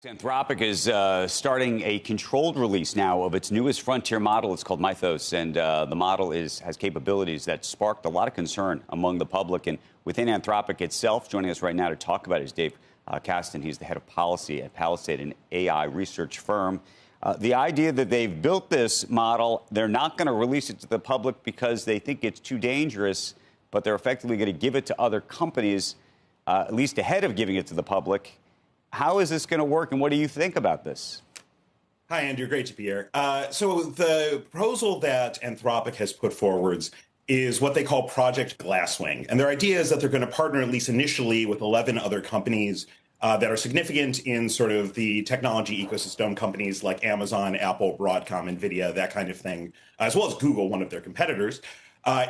Anthropic is starting a controlled release now of its newest frontier model. It's called Mythos, and the model has capabilities that sparked a lot of concern among the public and within Anthropic itself. Joining us right now to talk about it is Dave Kasten. He's the head of policy at Palisade, an AI research firm. The idea that they've built this model, they're not going to release it to the public because they think it's too dangerous, but they're effectively going to give it to other companies, at least ahead of giving it to the public. How is this going to work, and what do you think about this? Hi, Andrew. Great to be here. So the proposal that Anthropic has put forwards is what they call Project Glasswing. And their idea is that they're going to partner, at least initially, with 11 other companies that are significant in sort of the technology ecosystem, companies like Amazon, Apple, Broadcom, NVIDIA, that kind of thing, as well as Google, one of their competitors,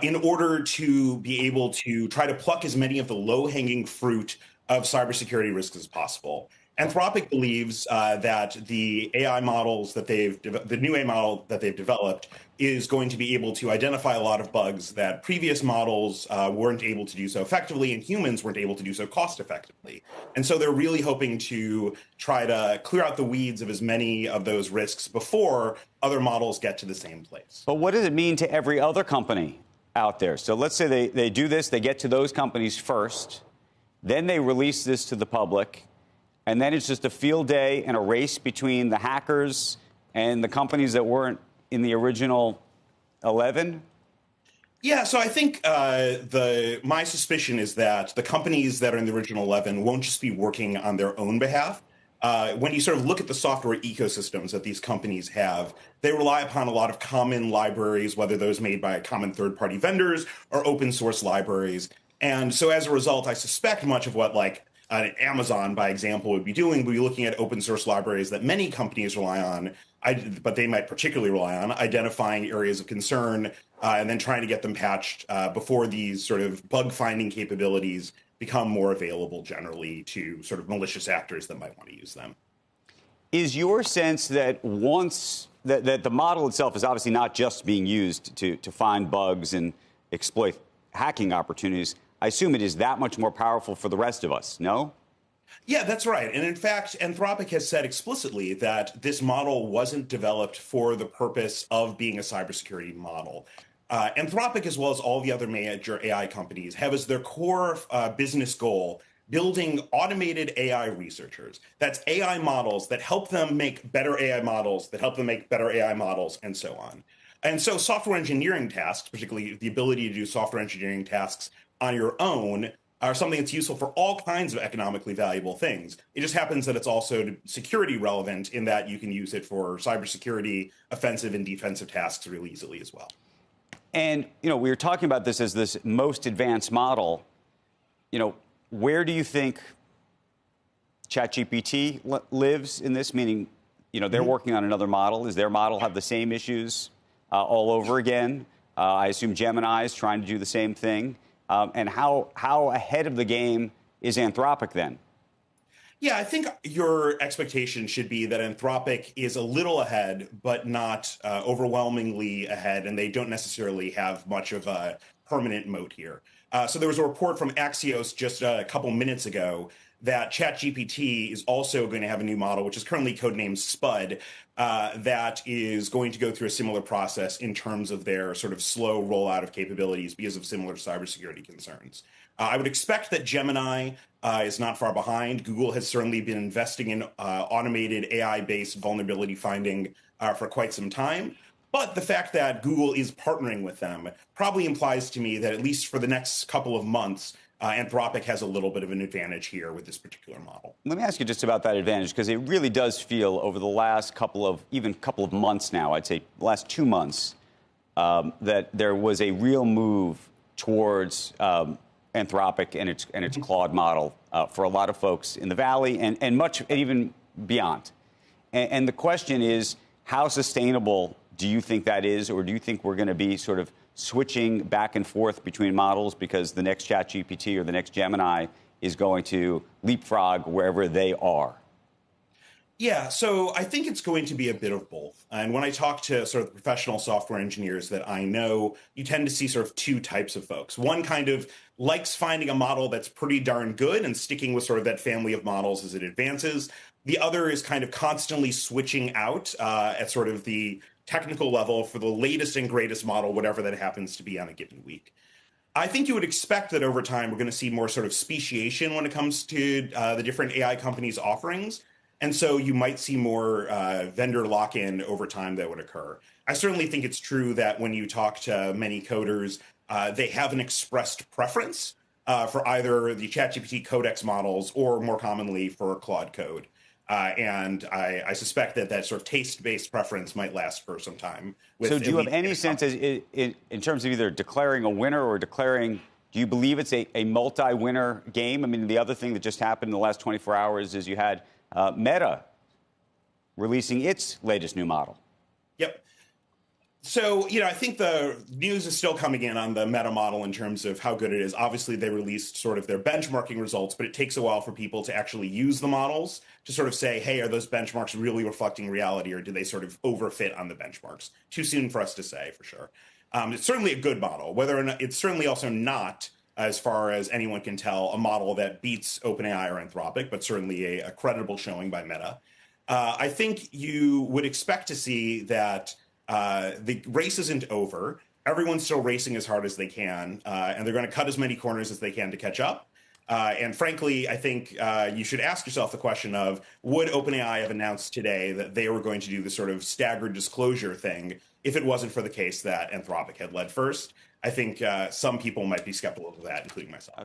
in order to be able to try to pluck as many of the low-hanging fruit of cybersecurity risks as possible. Anthropic believes that the AI models that the new AI model that they've developed is going to be able to identify a lot of bugs that previous models weren't able to do so effectively, and humans weren't able to do so cost effectively. And so they're really hoping to try to clear out the weeds of as many of those risks before other models get to the same place. But what does it mean to every other company out there? So let's say they do this, they get to those companies first. Then they release this to the public, and then it's just a field day and a race between the hackers and the companies that weren't in the original 11? Yeah, so I think my suspicion is that the companies that are in the original 11 won't just be working on their own behalf. When you sort of look at the software ecosystems that these companies have, they rely upon a lot of common libraries, whether those made by common third-party vendors or open source libraries. And so as a result, I suspect much of what Amazon, by example, would be doing would be looking at open source libraries that many companies rely on, but they might particularly rely on, identifying areas of concern and then trying to get them patched before these sort of bug finding capabilities become more available generally to sort of malicious actors that might want to use them. Is your sense that once that the model itself is obviously not just being used to find bugs and exploit hacking opportunities, I assume it is that much more powerful for the rest of us, no? Yeah, that's right. And in fact, Anthropic has said explicitly that this model wasn't developed for the purpose of being a cybersecurity model. Anthropic, as well as all the other major AI companies, have as their core business goal building automated AI researchers. That's AI models that help them make better AI models, that help them make better AI models, and so on. And so software engineering tasks, particularly the ability to do software engineering tasks on your own, are something that's useful for all kinds of economically valuable things. It just happens that it's also security relevant in that you can use it for cybersecurity, offensive and defensive tasks really easily as well. And, we were talking about this as this most advanced model. Where do you think ChatGPT lives in this? Meaning, they're working on another model. Does their model have the same issues all over again? I assume Gemini is trying to do the same thing. And how ahead of the game is Anthropic then? Yeah, I think your expectation should be that Anthropic is a little ahead, but not overwhelmingly ahead, and they don't necessarily have much of a permanent moat here. So there was a report from Axios just a couple minutes ago that ChatGPT is also going to have a new model, which is currently codenamed Spud, that is going to go through a similar process in terms of their sort of slow rollout of capabilities because of similar cybersecurity concerns. I would expect that Gemini is not far behind. Google has certainly been investing in automated AI-based vulnerability finding for quite some time. But the fact that Google is partnering with them probably implies to me that at least for the next couple of months, Anthropic has a little bit of an advantage here with this particular model. Let me ask you just about that advantage, because it really does feel over the last couple of months now, I'd say the last 2 months, that there was a real move towards Anthropic and its Claude model for a lot of folks in the Valley and much even beyond. And the question is, how sustainable do you think that is, or do you think we're going to be sort of switching back and forth between models because the next ChatGPT or the next Gemini is going to leapfrog wherever they are? Yeah, so I think it's going to be a bit of both. And when I talk to sort of professional software engineers that I know, you tend to see sort of two types of folks. One kind of likes finding a model that's pretty darn good and sticking with sort of that family of models as it advances. The other is kind of constantly switching out at sort of the technical level for the latest and greatest model, whatever that happens to be on a given week. I think you would expect that over time we're going to see more sort of speciation when it comes to the different AI companies' offerings. And so you might see more vendor lock-in over time that would occur. I certainly think it's true that when you talk to many coders, they have an expressed preference for either the ChatGPT Codex models or more commonly for Claude Code. And I suspect that that sort of taste-based preference might last for some time. So do you have any sense in terms of either declaring a winner or declaring, do you believe it's a multi-winner game? I mean, the other thing that just happened in the last 24 hours is you had Meta releasing its latest new model. Yep. So, I think the news is still coming in on the Meta model in terms of how good it is. Obviously, they released sort of their benchmarking results, but it takes a while for people to actually use the models to sort of say, hey, are those benchmarks really reflecting reality, or do they sort of overfit on the benchmarks? Too soon for us to say, for sure. It's certainly a good model, whether or not it's certainly also not, as far as anyone can tell, a model that beats OpenAI or Anthropic, but certainly a credible showing by Meta. I think you would expect to see that the race isn't over. Everyone's still racing as hard as they can, and they're going to cut as many corners as they can to catch up. And frankly, I think you should ask yourself the question of, would OpenAI have announced today that they were going to do the sort of staggered disclosure thing if it wasn't for the case that Anthropic had led first? I think some people might be skeptical of that, including myself.